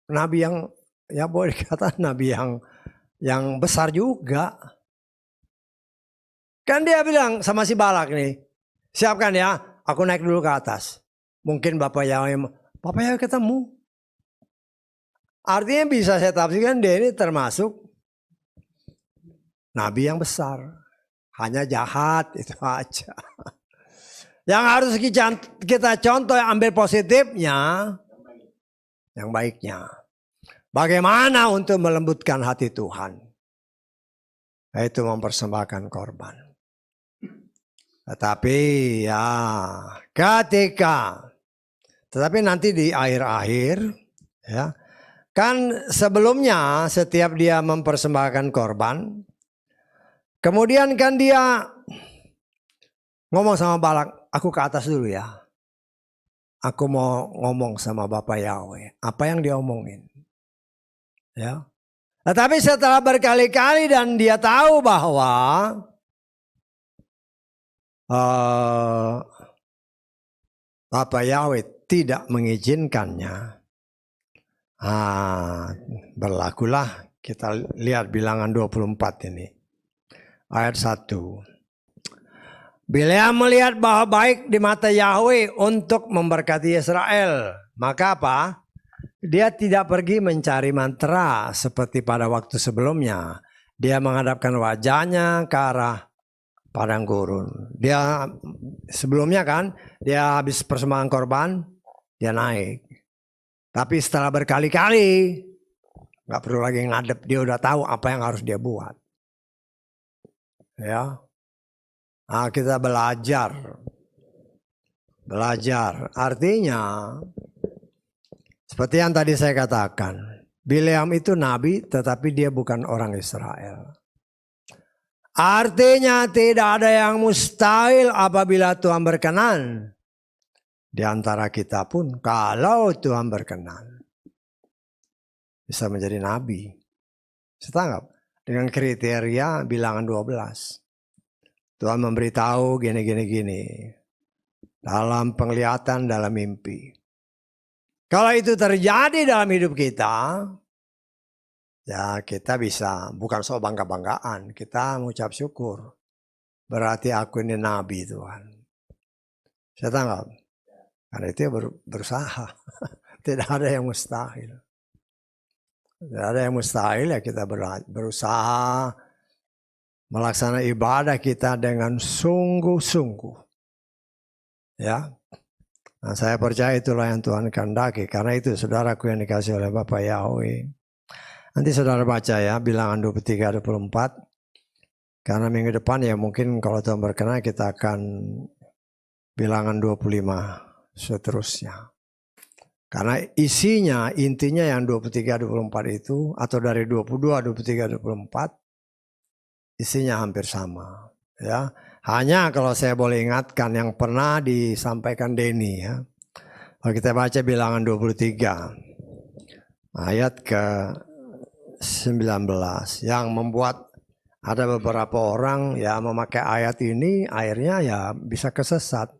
nabi yang, ya boleh dikatakan nabi yang besar juga. Kan dia bilang sama si Balak nih, siapkan ya, aku naik dulu ke atas. Mungkin Bapak Yahweh ketemu. Artinya bisa saya tafsirkan dia ini termasuk nabi yang besar. Hanya jahat itu aja. Yang harus kita contoh, ambil positifnya, yang baiknya. Bagaimana untuk melembutkan hati Tuhan? Yaitu mempersembahkan korban. Tetapi ya tetapi nanti di akhir-akhir ya, kan sebelumnya setiap dia mempersembahkan korban, kemudian kan dia ngomong sama Balak, aku ke atas dulu ya. Aku mau ngomong sama Bapak Yahweh. Apa yang dia omongin? Ya. Tetapi setelah berkali-kali dan dia tahu bahwa Bapak Yahweh tidak mengizinkannya, berlakulah, kita lihat bilangan 24 ini. Ayat 1. Bileam melihat bahwa baik di mata Yahweh untuk memberkati Israel. Maka apa? Dia tidak pergi mencari mantra seperti pada waktu sebelumnya. Dia menghadapkan wajahnya ke arah padang gurun. Dia sebelumnya kan, dia habis persembahan korban, dia naik. Tapi setelah berkali-kali, gak perlu lagi ngadep, dia udah tahu apa yang harus dia buat. Ya. Nah, kita belajar. Artinya seperti yang tadi saya katakan, Bileam itu nabi tetapi dia bukan orang Israel. Artinya tidak ada yang mustahil apabila Tuhan berkenan. Di antara kita pun kalau Tuhan berkenan bisa menjadi nabi. Setangkap dengan kriteria bilangan 12. Tuhan memberitahu gini. Dalam penglihatan, dalam mimpi. Kalau itu terjadi dalam hidup kita, ya kita bisa, bukan soal bangga-banggaan, kita mengucap syukur. Berarti aku ini nabi Tuhan. Saya tangkap. Karena itu ya berusaha. Tidak ada yang mustahil. Tidak ada yang mustahil, ya kita berusaha melaksanakan ibadah kita dengan sungguh-sungguh. Ya. Nah, saya percaya itulah yang Tuhan kehendaki. Karena itu saudaraku yang dikasih oleh Bapak Yahweh. Nanti saudara baca ya, Bilangan 23-24. Karena minggu depan ya mungkin kalau Tuhan berkenan kita akan Bilangan 25 seterusnya. Karena isinya, intinya yang 23-24 itu, atau dari 22, 23-24, isinya hampir sama. Ya, hanya kalau saya boleh ingatkan yang pernah disampaikan Denny ya. Kalau kita baca Bilangan 23 ayat ke-19 yang membuat ada beberapa orang ya memakai ayat ini akhirnya ya bisa kesesat.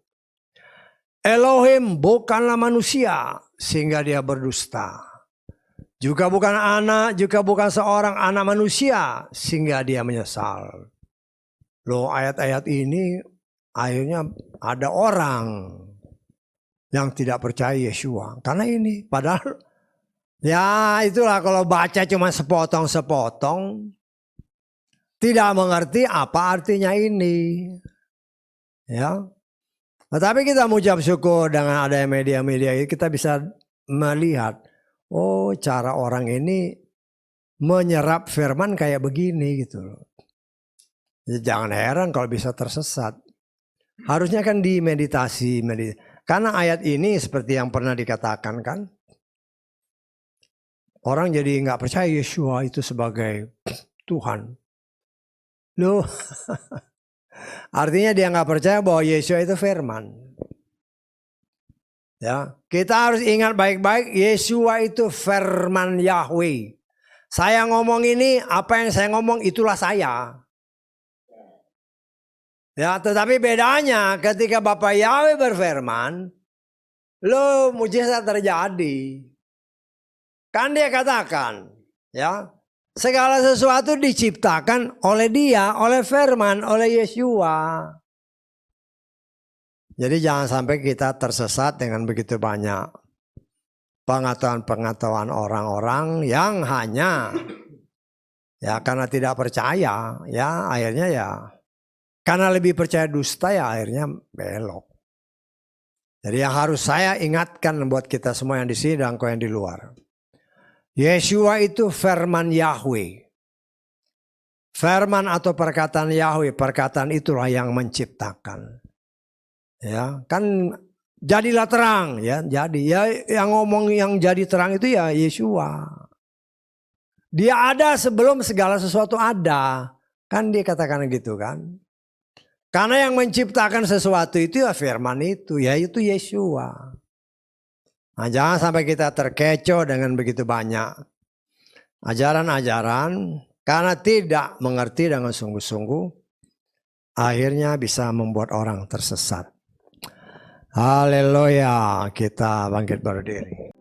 Elohim bukanlah manusia sehingga dia berdusta. Juga bukan anak, juga bukan seorang anak manusia sehingga dia menyesal. Loh, ayat-ayat ini akhirnya ada orang yang tidak percaya Yeshua. Karena ini, padahal ya itulah kalau baca cuma sepotong-sepotong, tidak mengerti apa artinya ini. Ya. Tetapi kita mengucap syukur dengan adanya media-media ini, kita bisa melihat, oh cara orang ini menyerap firman kayak begini gitu loh. Jangan heran kalau bisa tersesat. Harusnya kan dimeditasi. Karena ayat ini seperti yang pernah dikatakan kan. Orang jadi nggak percaya Yeshua itu sebagai Tuhan. Loh. Artinya dia nggak percaya bahwa Yeshua itu firman. Ya, kita harus ingat baik-baik, Yeshua itu firman Yahweh. Saya ngomong ini, apa yang saya ngomong itulah saya. Ya, tetapi bedanya ketika Bapak Yahweh berfirman, lo mujizat terjadi. Kan dia katakan, ya, segala sesuatu diciptakan oleh dia, oleh firman, oleh Yeshua. Jadi jangan sampai kita tersesat dengan begitu banyak pengetahuan-pengetahuan orang-orang yang hanya ya karena tidak percaya, ya akhirnya ya karena lebih percaya dusta ya akhirnya belok. Jadi yang harus saya ingatkan buat kita semua yang di sini dan kau yang di luar. Yeshua itu firman Yahweh. Firman atau perkataan Yahweh, perkataan itulah yang menciptakan. Ya, kan jadilah terang ya. Jadi ya yang ngomong yang jadi terang itu ya Yeshua. Dia ada sebelum segala sesuatu ada. Kan dia katakan gitu kan. Karena yang menciptakan sesuatu itu ya firman itu, yaitu Yeshua. Nah, jangan sampai kita terkecoh dengan begitu banyak ajaran-ajaran karena tidak mengerti dengan sungguh-sungguh, akhirnya bisa membuat orang tersesat. Haleluya, kita bangkit berdiri.